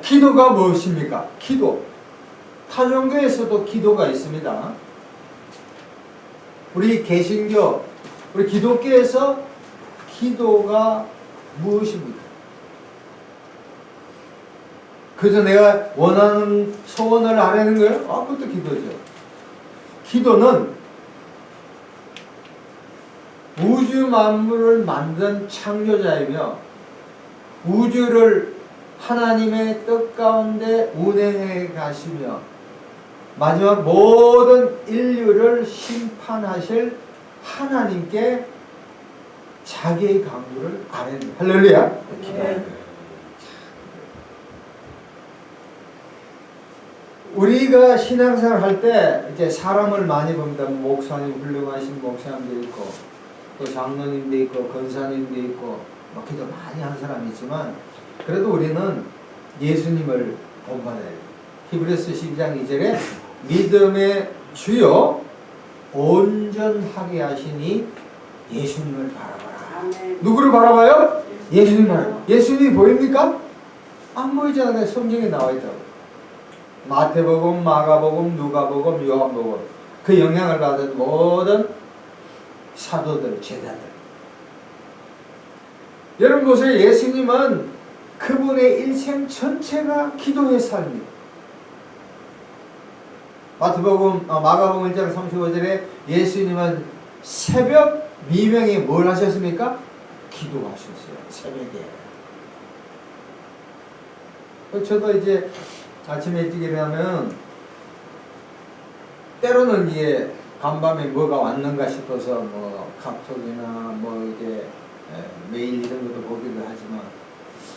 기도가 무엇입니까? 타종교에서도 기도가 있습니다. 우리 개신교, 우리 기독교에서 기도가 무엇입니까? 그래서 내가 원하는 소원을 하라는 거예요? 그것도 기도죠. 기도는 우주 만물을 만든 창조자이며 우주를 하나님의 뜻 가운데 운행해 가시며 마지막 모든 인류를 심판하실 하나님께 자기의 강구를 아뢰는 할렐루야. 네. 우리가 신앙생활 할 때 이제 사람을 많이 봅니다. 목사님, 훌륭하신 목사님도 있고 또 장로님도 있고 권사님도 있고 기도 많이 한 사람이 있지만 그래도 우리는 예수님을 본받아야 돼요. 히브리서 12장 2절에 믿음의 주요 온전하게 하시니 예수님을 바라봐라. 아멘. 누구를 바라봐요? 예수님을. 예수님이 보입니까? 안 보이잖아요. 성경에 나와 있다고. 마태복음, 마가복음, 누가복음, 요한복음 그 영향을 받은 모든 사도들, 제자들. 여러분 보세요. 예수님은 그분의 일생 전체가 기도의 삶이에요. 마가복음 1장 35절에 예수님은 새벽 미명에 뭘 하셨습니까? 기도하셨어요. 새벽에. 저도 이제 아침에 일찍 일어나면 때로는 이게 간밤에 뭐가 왔는가 싶어서 뭐 카톡이나 뭐 이게 메일 이런 것도 보기도 하지만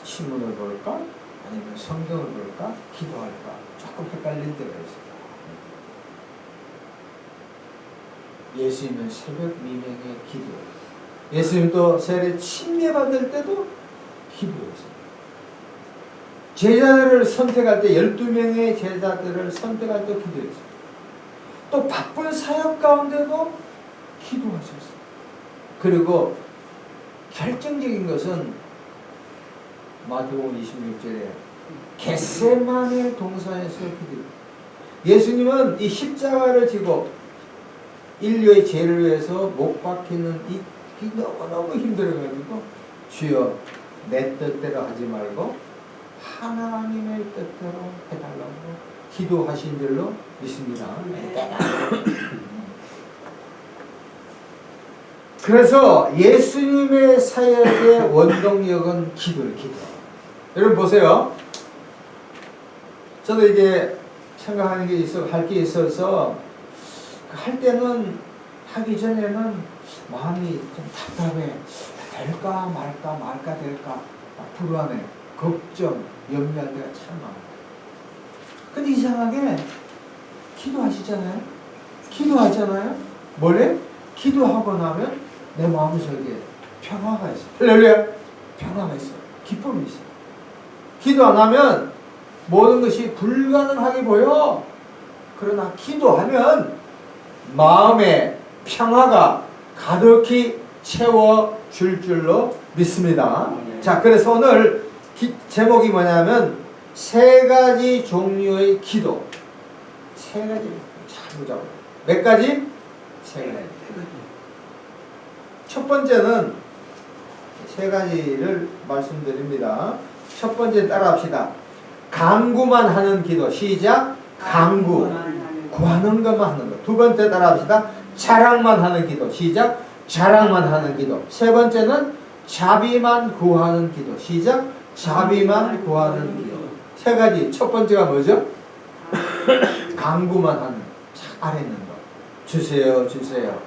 신문을 볼까? 아니면 성경을 볼까? 기도할까? 조금 헷갈릴 때가 있어요. 예수님은 새벽 미명의 기도. 예수님도 세례 침례 받을 때도 기도했어요. 제자들을 선택할 때 12명의 제자들을 선택할 때 기도했어요. 또 바쁜 사역 가운데도 기도하셨어요. 그리고 결정적인 것은 마태복음 26절에 겟세마네 동산에서 기도. 예수님은 이 십자가를 지고 인류의 죄를 위해서 못 박히는 이 너무너무 힘들어가지고 주여 내 뜻대로 하지 말고 하나님의 뜻대로 해달라고 기도하신 줄로 믿습니다. 그래서 예수님의 사역의 원동력은 기도예요. 기도. 여러분 보세요. 저도 이게 생각하는 게 할 게 있어서 할 때는 하기 전에는 마음이 좀 답답해. 될까 말까 불안해. 걱정, 염려할 때가 참 많아요. 근데 이상하게 기도하잖아요. 뭐래? 기도하고 나면 내 마음속에 평화가 있어. 할렐루야. 평화가 있어. 기쁨이 있어. 기도 안 하면 모든 것이 불가능하게 보여. 그러나 기도하면 마음에 평화가 가득히 채워줄 줄로 믿습니다. 자, 그래서 오늘 제목이 뭐냐면 세 가지 종류의 기도. 세 가지. 잘 보자고. 몇 가지? 세 가지. 첫 번째는 세 가지를 말씀드립니다. 첫 번째 따라합시다. 간구만 하는 기도. 시작. 간구. 구하는 것만 하는 것. 두 번째 따라합시다. 자랑만 하는 기도. 시작. 자랑만 하는 기도. 세 번째는 자비만 구하는 기도. 시작. 자비만 구하는 기도. 세 가지. 첫 번째가 뭐죠? 간구만 하는. 아뢰는 것. 주세요.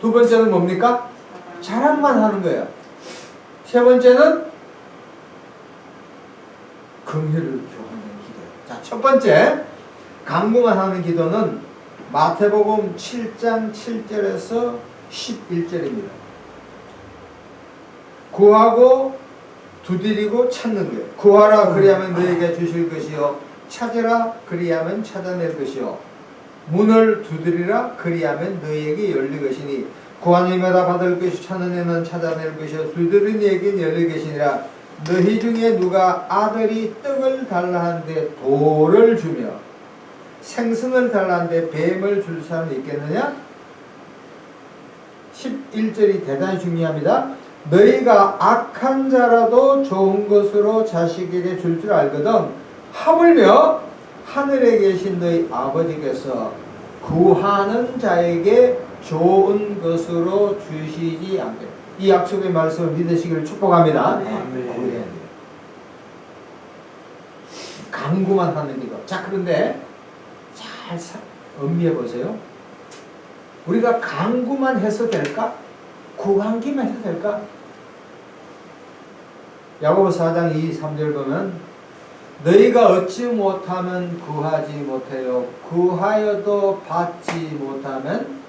두 번째는 뭡니까? 자랑만 하는 거예요. 세 번째는 긍휼을 교하는 기도예요. 자, 첫 번째 간구만 하는 기도는 마태복음 7장 7절에서 11절입니다. 구하고 두드리고 찾는 거예요. 구하라 그리하면 너에게 주실 것이요 찾으라 그리하면 찾아낼 것이요 문을 두드리라 그리하면 너에게 열릴 것이니 구하는 이마다 받을 것이 찾는 이는 찾아낼 것이요 두드리는 이에게는 열릴 것이니라. 너희 중에 누가 아들이 떡을 달라 하는데 돌을 주며 생선을 달라 하는데 뱀을 줄 사람이 있겠느냐? 11절이 대단히 중요합니다. 너희가 악한 자라도 좋은 것으로 자식에게 줄 줄 알거든 하물며 하늘에 계신 너희 아버지께서 구하는 자에게 좋은 것으로 주시지 않게. 이 약속의 말씀을 믿으시기를 축복합니다. 네. 강구만 하는 이거. 자, 그런데 잘 음미해 보세요. 우리가 강구만 해서 될까? 구하기만 해서 될까? 야고보서 4장 2, 3절 보면 너희가 얻지 못하면 구하지 못해요. 구하여도 받지 못하면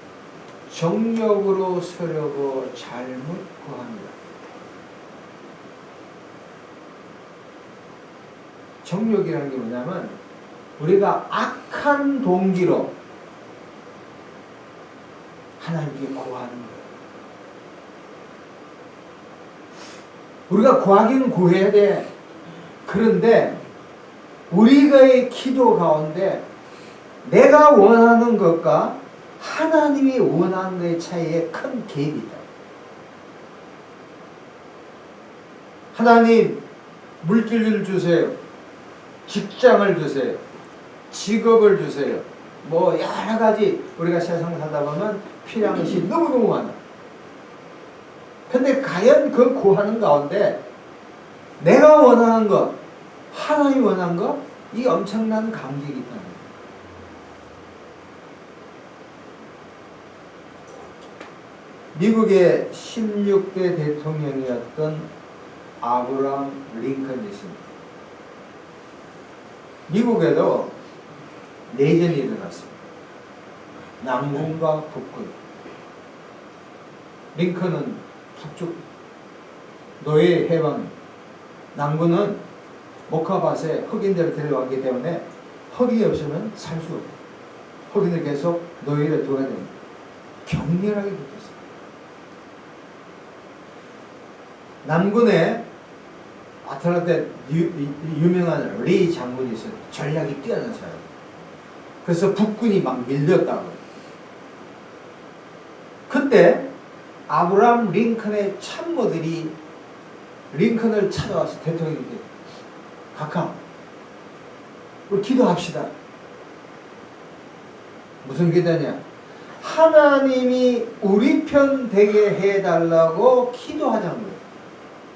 정욕으로 서려고 잘못 구합니다. 정욕이라는 게 뭐냐면 우리가 악한 동기로 하나님께 구하는 거예요. 우리가 구하기는 구해야 돼. 그런데 우리의 기도 가운데 내가 원하는 것과 하나님이 원하는 것의 차이에 큰 갭이 있다. 하나님 물질을 주세요. 직장을 주세요. 직업을 주세요. 뭐 여러 가지 우리가 세상 살다 보면 필요한 것이 너무너무 많아. 근데 과연 그 구하는 가운데 내가 원하는 것, 하나님이 원하는 것, 이 엄청난 간격이 있다는 거예요. 미국의 16대 대통령이었던 아브라함 링컨이 있습니다. 미국에도 내전이 일어났습니다. 남군과 북군. 링컨은 북쪽 노예 해방, 남군은 목화밭에 흑인들을 데려왔기 때문에 흑이 없으면 살 수 없어요. 흑인을 계속 노예를 둬야 됩니다. 격렬하게 붙었어요. 남군에 아틀란타에 유명한 리 장군이 있어요. 전략이 뛰어난 사람. 그래서 북군이 막 밀렸다고. 그때 아브라함 링컨의 참모들이 링컨을 찾아와서 대통령에게 각하 우리 기도합시다. 무슨 기도냐? 하나님이 우리 편 되게 해달라고 기도하자는 거예요.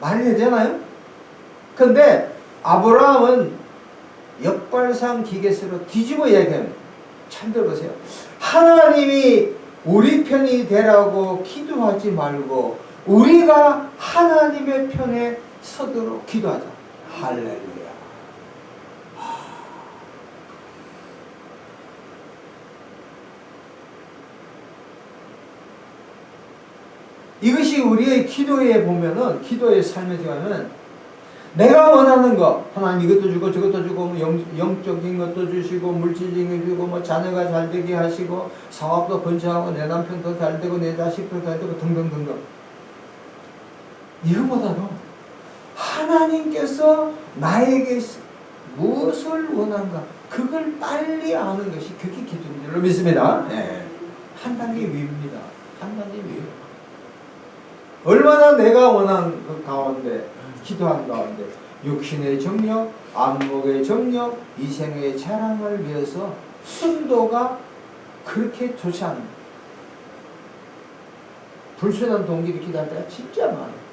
말이 되잖아요? 근데 아브라함은 역발상 기계수로 뒤집어 얘기합니다. 참 들어보세요. 하나님이 우리 편이 되라고 기도하지 말고 우리가 하나님의 편에 서도록 기도하자. 할렐루야. 이것이 우리의 기도에 보면은, 기도의 삶에 들어가면 내가 원하는 거, 하나님 이것도 주고 저것도 주고, 뭐 영적인 것도 주시고 물질적인 것 주고, 뭐 자녀가 잘 되게 하시고 사업도 번창하고 내 남편도 잘 되고 내 자식도 잘 되고 등등등등. 이거보다도 하나님께서 나에게 무엇을 원한가, 그걸 빨리 아는 것이 그게 기도인 줄로 믿습니다. 네. 한 단계 위입니다. 한 단계 위. 얼마나 내가 원한 그 가운데, 기도한 가운데 육신의 정력, 안목의 정력, 이생의 자랑을 위해서 순도가 그렇게 좋지 않은 불순한 동기를 기도할 때가 진짜 많아요.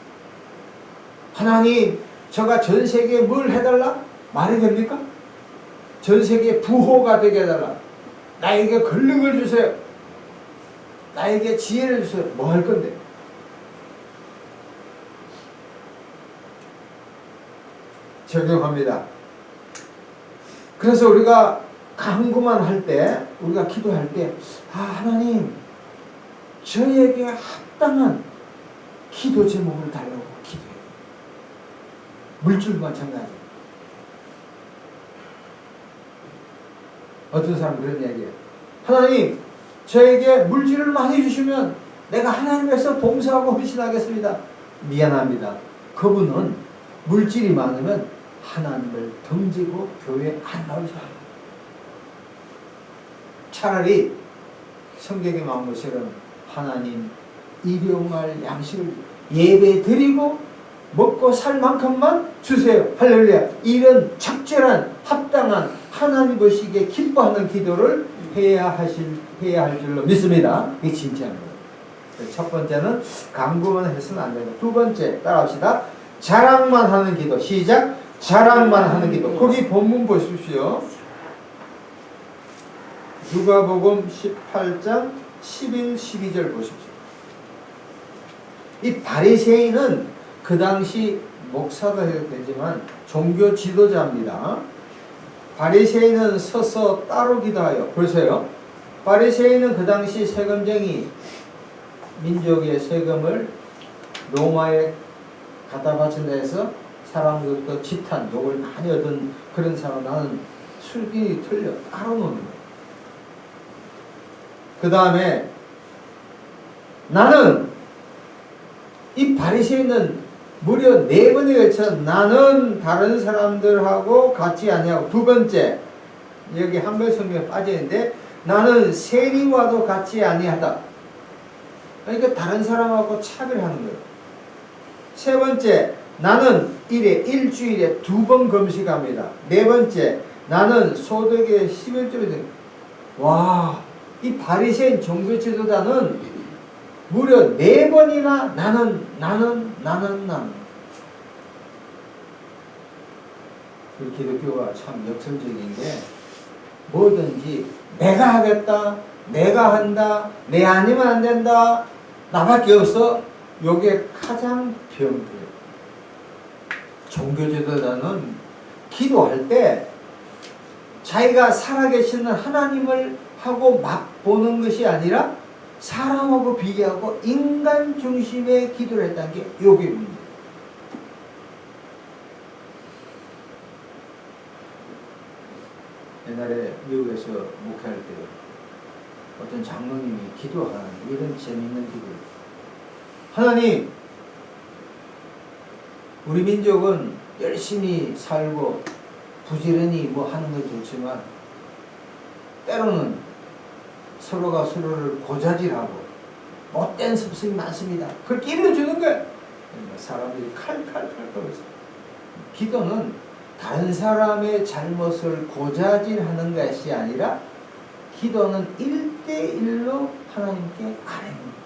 하나님, 저가 전 세계에 뭘 해달라? 말이 됩니까? 전 세계에 부호가 되게 해달라. 나에게 권력을 주세요. 나에게 지혜를 주세요. 뭐 할 건데? 적용합니다. 그래서 우리가 간구만 할 때, 우리가 기도할 때, 하나님, 저에게 합당한 기도 제목을 달라고 기도해요. 물질도 마찬가지. 어떤 사람은 그런 이야기해요. 하나님, 저에게 물질을 많이 주시면 내가 하나님 위해서 봉사하고 헌신하겠습니다. 미안합니다. 그분은 물질이 많으면 하나님을 던지고 교회 안 나올 사람. 차라리 성경에 나온 것처럼 하나님 일용할 양식을 예배 드리고 먹고 살 만큼만 주세요. 할렐루야. 이런 적절한 합당한 하나님 보시기에 기뻐하는 기도를 해야 할 줄로 믿습니다. 이게 진짜인 거예요. 첫 번째는 강구만 해서는 안 됩니다. 두 번째 따라합시다. 자랑만 하는 기도. 시작. 자랑만 하는 기도. 거기 본문 보십시오. 누가복음 18장 11, 12절 보십시오. 이 바리새인은 그 당시 목사가 해도 되지만 종교 지도자입니다. 바리새인은 서서 따로 기도하여. 보세요. 바리새인은 그 당시 세금쟁이 민족의 세금을 로마에 갖다 바친다 해서 사람들도 지탄, 욕을 많이 얻은 그런 사람. 나는 술기이 틀려. 따로 노는 거예요. 그 다음에 나는 이 바리새인은 무려 4번에 걸쳐 나는 다른 사람들하고 같지 아니하고, 두 번째 여기 한글 성경에 빠져있는데 나는 세리와도 같지 아니하다. 그러니까 다른 사람하고 차별하는 거예요. 세 번째 나는 일주일에 2번 금식합니다. 네 번째 나는 소득의 11조를. 와, 이 바리새인 종교 지도자는 무려 4번이나 나는. 우리 기독교가 참 역설적인 게 뭐든지 내가 하겠다, 내가 한다, 내 아니면 안 된다, 나밖에 없어. 요게 가장 병폐예요. 종교 지도자는 기도할 때 자기가 살아계시는 하나님을 하고 맛보는 것이 아니라 사람하고 비교하고 인간 중심의 기도를 했다는 게 요게 문제예요. 옛날에 미국에서 목회할 때 어떤 장로님이 기도하는 이런 재밌는 기도예요. 하나님, 우리 민족은 열심히 살고 부지런히 뭐 하는 건 좋지만 때로는 서로가 서로를 고자질하고 못된 습성이 많습니다. 그렇게 일러주는 거예요. 사람들이 칼칼칼 거려서. 기도는 다른 사람의 잘못을 고자질하는 것이 아니라 기도는 1대1로 하나님께 아뢰는 거예요.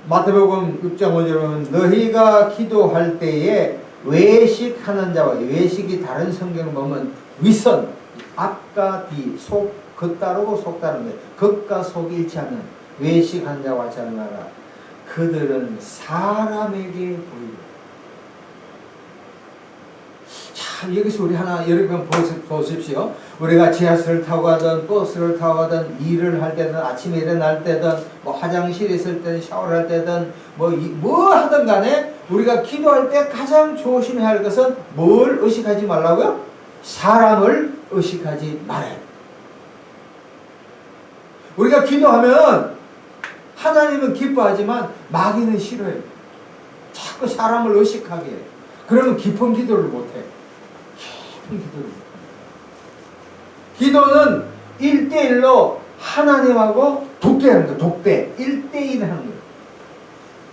마태복음 6장 5절에 보면 너희가 기도할 때에 외식하는 자와, 외식이 다른 성경을 보면 위선, 앞과 뒤, 속, 겉 따르고 속 따르는 거예요. 겉과 속이 일치하는 외식한 자와 같이 하라. 그들은 사람에게 보이고. 자, 여기서 우리 하나 여러분 보십시오. 우리가 지하철을 타고 가든 버스를 타고 가든 일을 할 때든 아침에 일어날 때든 뭐 화장실에 있을 때든 샤워를 할 때든 뭐 하든 간에 우리가 기도할 때 가장 조심해야 할 것은 뭘 의식하지 말라고요? 사람을 의식하지 말아요. 우리가 기도하면 하나님은 기뻐하지만 마귀는 싫어해요. 자꾸 사람을 의식하게 해요. 그러면 깊은 기도를 못해. 깊은 기도를 못해. 기도는 1대1로 하나님하고 독대하는 거예요. 독대. 1대1 하는 거예요.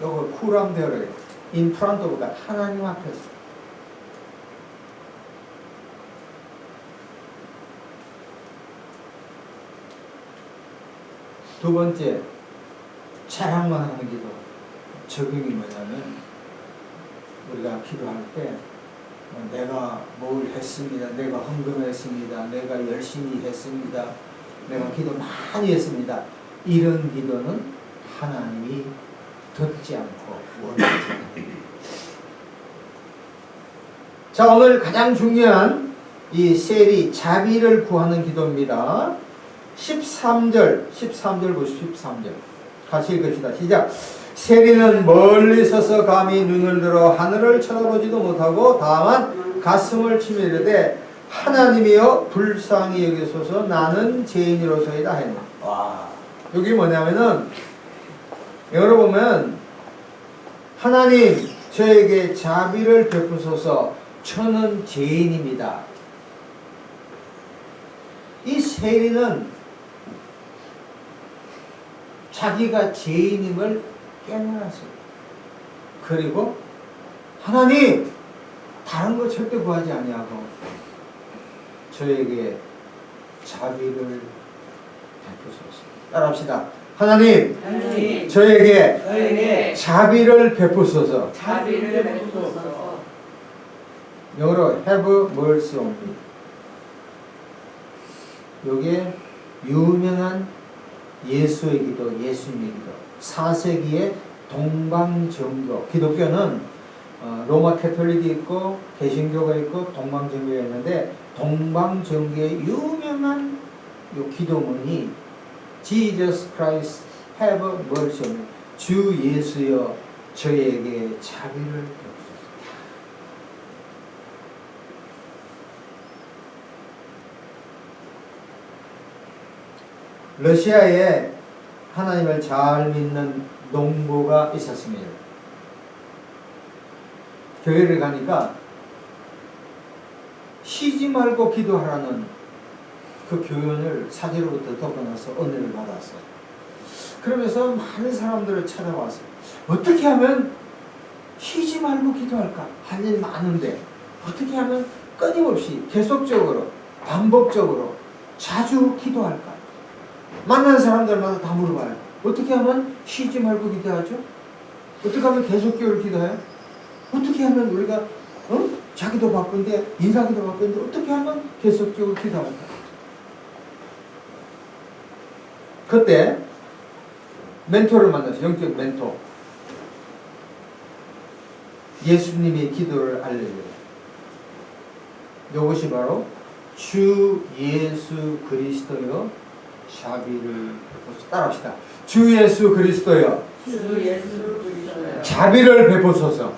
이거 쿠람데어를 인프란토보다 하나님 앞에서. 두 번째, 자랑만 하는 기도. 적용이 뭐냐면 우리가 기도할 때 내가 뭘 했습니다. 내가 헌금했습니다. 내가 열심히 했습니다. 내가 기도 많이 했습니다. 이런 기도는 하나님이 듣지 않고 원하지 않습니다. 자, 오늘 가장 중요한 이 세리 자비를 구하는 기도입니다. 13절 보시죠. 13절 같이 읽읍시다. 시작. 세리는 멀리 서서 감히 눈을 들어 하늘을 쳐다보지도 못하고 다만 가슴을 치며 이르되 하나님이여 불쌍히 여기소서 나는 죄인으로서이다 했나. 와, 여기 뭐냐면은 영어로 보면 하나님 저에게 자비를 베푸소서 저는 죄인입니다. 이 세리는 자기가 죄인임을 깨달았어요. 그리고 하나님 다른 거 절대 구하지 아니하고 저에게 자비를 베푸소서. 따라합시다. 하나님, 저에게 자비를 베푸소서. 영어로 have mercy on me. 요게 유명한 예수의 기도, 예수님의 기도. 4세기의 동방정교. 기독교는 로마 캐톨릭이 있고 개신교가 있고 동방정교가 있는데 동방정교의 유명한 요 기도문이 Jesus Christ have mercy on me. 주 예수여 저에게 자비를 베푸소서. 러시아에 하나님을 잘 믿는 농부가 있었습니다. 교회를 가니까 쉬지 말고 기도하라는 그 교훈을 사제로부터 듣고 나서 은혜를 받았어요. 그러면서 많은 사람들을 찾아왔어요. 어떻게 하면 쉬지 말고 기도할까? 할 일 많은데 어떻게 하면 끊임없이 계속적으로 반복적으로 자주 기도할까? 만난 사람들마다 다 물어봐요. 어떻게 하면 쉬지 말고 기도하죠? 어떻게 하면 계속 기도해요? 어떻게 하면 우리가 자기도 바쁜데 인사기도 바쁜데 어떻게 하면 계속적으로 기도할까? 그때 멘토를 만났어요. 영적 멘토. 예수님의 기도를 알려줘요. 이것이 바로 주 예수 그리스도여 자비를 따라합시다. 주 예수 그리스도여 자비를 베푸소서.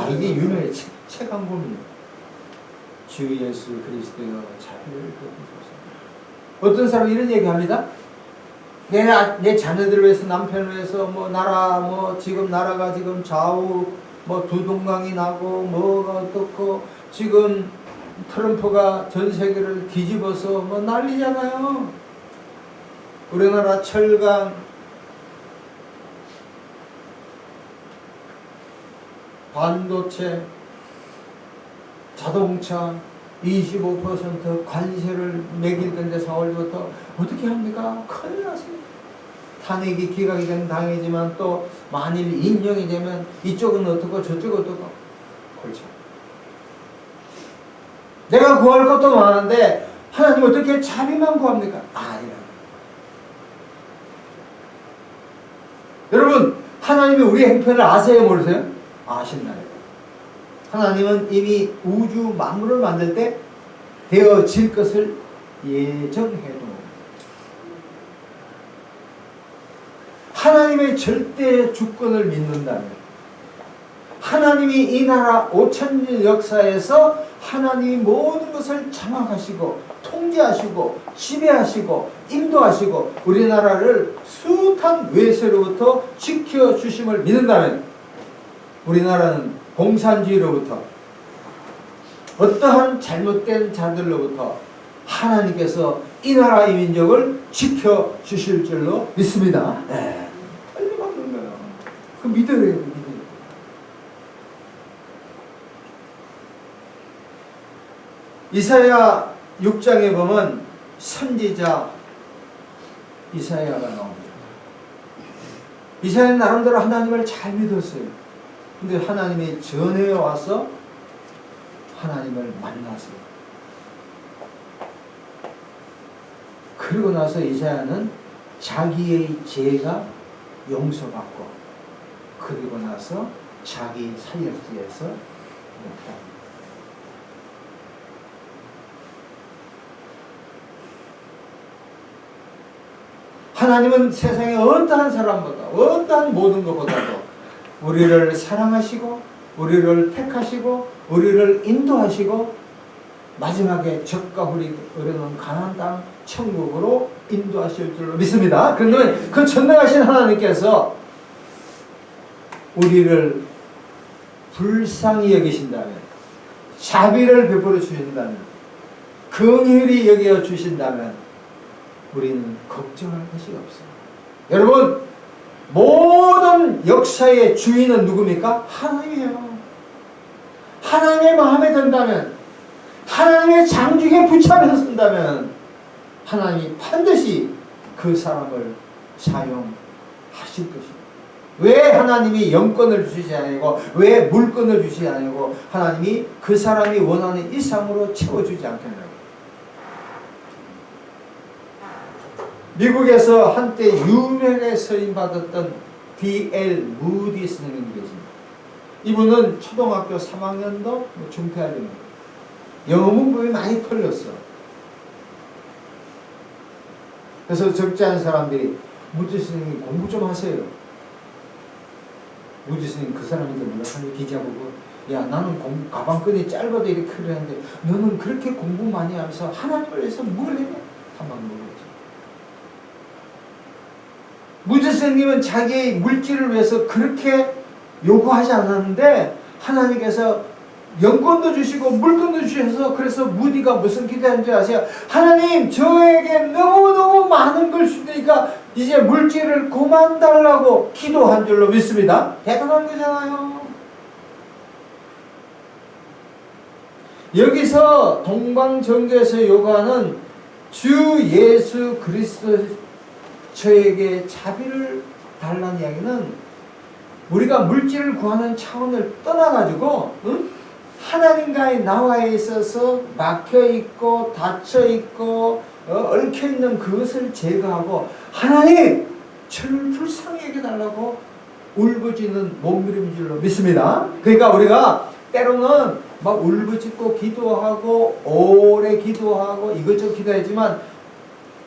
이게 유명해. 책 한 권이에요. 주 예수 그리스도여 자비를 베푸소서. 어떤 사람이 이런 얘기합니다. 내 자녀들을 위해서, 남편을 위해서, 지금 나라가 지금 좌우 두 동강이 나고 뭐가 어떻고 지금 트럼프가 전 세계를 뒤집어서 난리잖아요. 우리나라 철강, 반도체, 자동차 25% 관세를 매길 건데 4월부터 어떻게 합니까? 큰일 났습니다. 탄핵이 기각이 된 당이지만 또 만일 인용이 되면 이쪽은 어떻고 저쪽은 어떻고 골치. 내가 구할 것도 많은데 하나님 어떻게 자비만 구합니까? 아니라. 여러분 하나님이 우리 행편을 아세요 모르세요? 아신다요. 하나님은 이미 우주 만물을 만들 때 되어질 것을 예정해도 하나님의 절대 주권을 믿는다면 하나님이 이 나라 5000년 역사에서 하나님이 모든 것을 장악하시고 통제하시고 지배하시고 인도하시고 우리나라를 숱한 외세로부터 지켜주심을 믿는다면 우리나라는 공산주의로부터 어떠한 잘못된 자들로부터 하나님께서 이 나라 이 민족을 지켜주실 줄로 믿습니다. 네. 틀림없는 거예요. 그 믿어야 돼요. 이사야 6장에 보면 선지자 이사야가 나옵니다. 이사야는 나름대로 하나님을 잘 믿었어요. 근데 하나님이 전에 와서 하나님을 만났어요. 그리고 나서 이사야는 자기의 죄가 용서받고 그리고 나서 자기 사역지에서 목회합니다. 하나님은 세상의 어떠한 사람보다 어떠한 모든 것보다도 우리를 사랑하시고 우리를 택하시고 우리를 인도하시고 마지막에 적과 꿀이 흐르는 가나안 땅 천국으로 인도하실 줄로 믿습니다. 그러면 그 전능하신 하나님께서 우리를 불쌍히 여기신다면, 자비를 베풀어 주신다면, 긍휼히 여겨 주신다면 우리는 걱정할 것이 없어요. 여러분, 모든 역사의 주인은 누굽니까? 하나님이에요. 하나님의 마음에 든다면, 하나님의 장중에 붙잡혀 쓴다면 하나님이 반드시 그 사람을 사용하실 것입니다. 왜 하나님이 영권을 주시지 아니고, 왜 물권을 주시지 아니고 하나님이 그 사람이 원하는 이상으로 채워주지 않겠냐고. 미국에서 한때 유명하게 서임받았던 D.L. 무디 선생님이 계십니다. 이분은 초등학교 3학년도 중퇴하려는 영어 문법이 많이 틀렸어. 그래서 적지 않은 사람들이 무디 선생님 공부 좀 하세요. 무디 선생님 그 사람인데 몰라. 한 기자 보고, 야, 나는 가방끈이 짧아도 이렇게 크려는데 너는 그렇게 공부 많이 하면서 하나님을 위해서 뭘 했냐? 한번 물었죠. 무디 선생님은 자기의 물질을 위해서 그렇게 요구하지 않았는데 하나님께서 영권도 주시고 물권도 주셔서, 그래서 무디가 무슨 기도한 줄 아세요? 하나님, 저에게 너무너무 많은 걸 주니까 이제 물질을 그만 달라고 기도한 줄로 믿습니다. 대단한 거잖아요. 여기서 동방정교에서 요구하는 주 예수 그리스도 저에게 자비를 달라는 이야기는 우리가 물질을 구하는 차원을 떠나가지고, 응? 하나님과의 나와에 있어서 막혀있고 닫혀있고 얽혀있는 그것을 제거하고, 하나님, 저를 불쌍히 여겨달라고 울부짖는 몸부림질로 믿습니다. 그러니까 우리가 때로는 막 울부짖고 기도하고 오래 기도하고 이것저것 기도하지만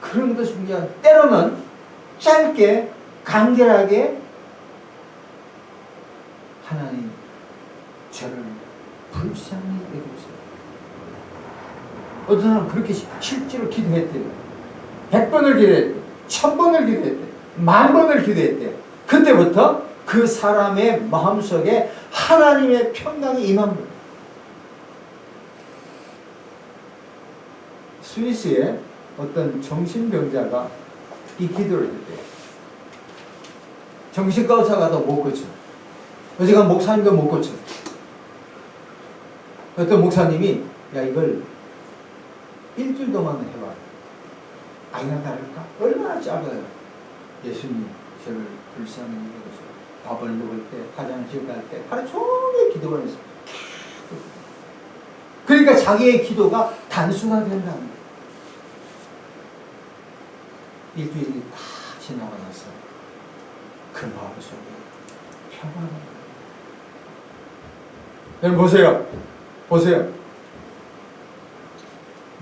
그런 것도 중요한, 때로는 짧게 간결하게 하나님, 저를 불쌍히 여겨주세요. 어떤 사람은 그렇게 실제로 기도했대요. 100번을 기도했대요. 1000번을 기도했대요. 10,000번을 기도했대요. 그때부터 그 사람의 마음속에 하나님의 평강이 임한 거예요. 스위스에 어떤 정신병자가 이 기도를 했대요. 정신과 의사가 더 못 고쳐. 어지간 목사님도 못 고쳐. 어떤 목사님이, 야, 이걸 일주일 동안 해봐. 아니나 다를까? 얼마나 작아요. 예수님, 저를 불쌍히 여기소서. 밥을 먹을 때, 화장실 갈 때 하루 종일 기도를 했어요. 그러니까 자기의 기도가 단순화된다는 거예요. 일주일이 다 지나고 나서 그 마음 속에 평안한 거예요. 여러분 보세요. 보세요.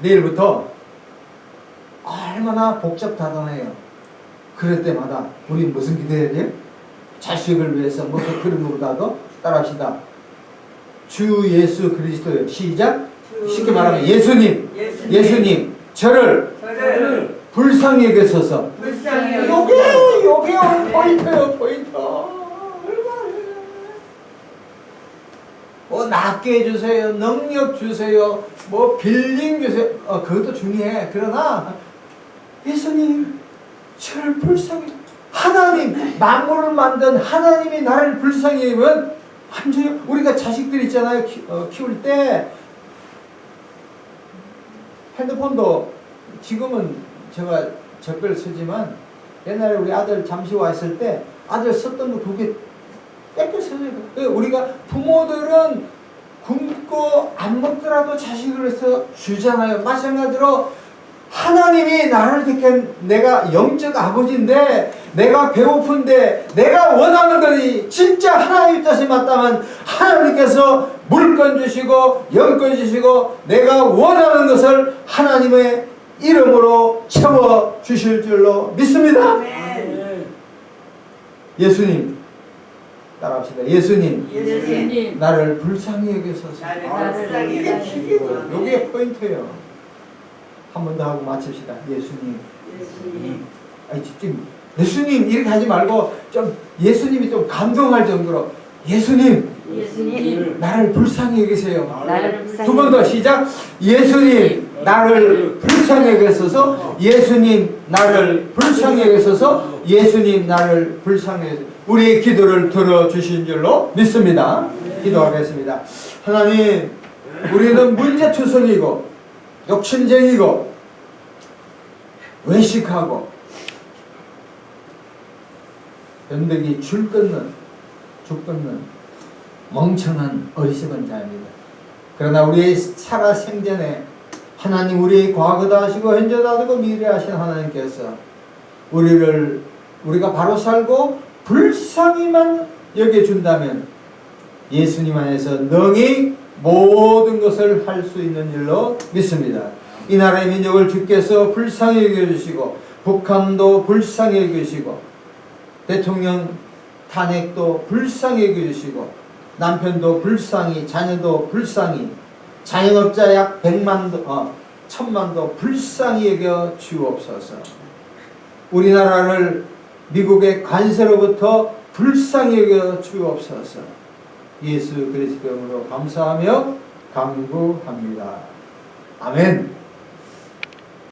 내일부터 얼마나 복잡다단해요. 그럴 때마다 우리 무슨 기도해야 돼요? 자식을 위해서 무슨 그런 것보다도 따라합시다. 주 예수 그리스도요. 시작. 쉽게 말하면 예수님 저를 불쌍히 여기소서. 요게 오늘 포인트예요. 포인트. 뭐 낫게 해주세요. 능력 주세요. 뭐 빌링 주세요. 그것도 중요해. 그러나 예수님 저를 불쌍히, 하나님, 만물을 만든 하나님이 나를 불쌍히 여기면 안 돼요. 우리가 자식들 있잖아요. 키울 때 핸드폰도 지금은 제가 적별 쓰지만 옛날에 우리 아들 잠시 와 있을 때 아들 썼던 거 그게 뺏겼어요. 우리가 부모들은 굶고 안 먹더라도 자식을 위해서 주잖아요. 마찬가지로 하나님이 나를 택한 내가 영적 아버지인데, 내가 배고픈데 내가 원하는 것이 진짜 하나님의 뜻이 맞다면 하나님께서 물권 주시고 영권 주시고 내가 원하는 것을 하나님의 이름으로 채워 주실 줄로 믿습니다. 예수님 따라합시다. 예수님 나를 불쌍히 여기소서. 이게 포인트예요. 한 번 더 하고 마칩시다. 예수님. 예수님. 아니 지금 예수님 이렇게 하지 말고 좀 예수님이 좀 감동할 정도로 예수님 예수님. 나를 불쌍히 여기세요. 나를 불쌍히. 두 번 더 시작. 예수님 나를 불쌍히 여기소서. 예수님 나를 불쌍히 여기소서. 예수님 나를 불쌍히 여기소서. 우리의 기도를 들어주신 줄로 믿습니다. 기도하겠습니다. 하나님, 우리는 문제투성이고 욕심쟁이고 외식하고 변덕이 줄 끊는 죽 끊는 멍청한 어리석은 자입니다. 그러나 우리의 살아 생전에 하나님, 우리의 과거도 하시고 현재도 하시고 미래 하신 하나님께서 우리가 바로 살고 불쌍히만 여겨준다면 예수님 안에서 능히 모든 것을 할 수 있는 일로 믿습니다. 이 나라의 민족을 주께서 불쌍히 여겨주시고 북한도 불쌍히 여겨주시고 대통령 탄핵도 불쌍히 여겨주시고 남편도 불쌍히, 자녀도 불쌍히, 자영업자 약 1000만도 불쌍히 여겨 주옵소서. 우리나라를 미국의 관세로부터 불쌍히 여겨 주옵소서. 예수 그리스도 이름으로 감사하며 간구합니다. 아멘.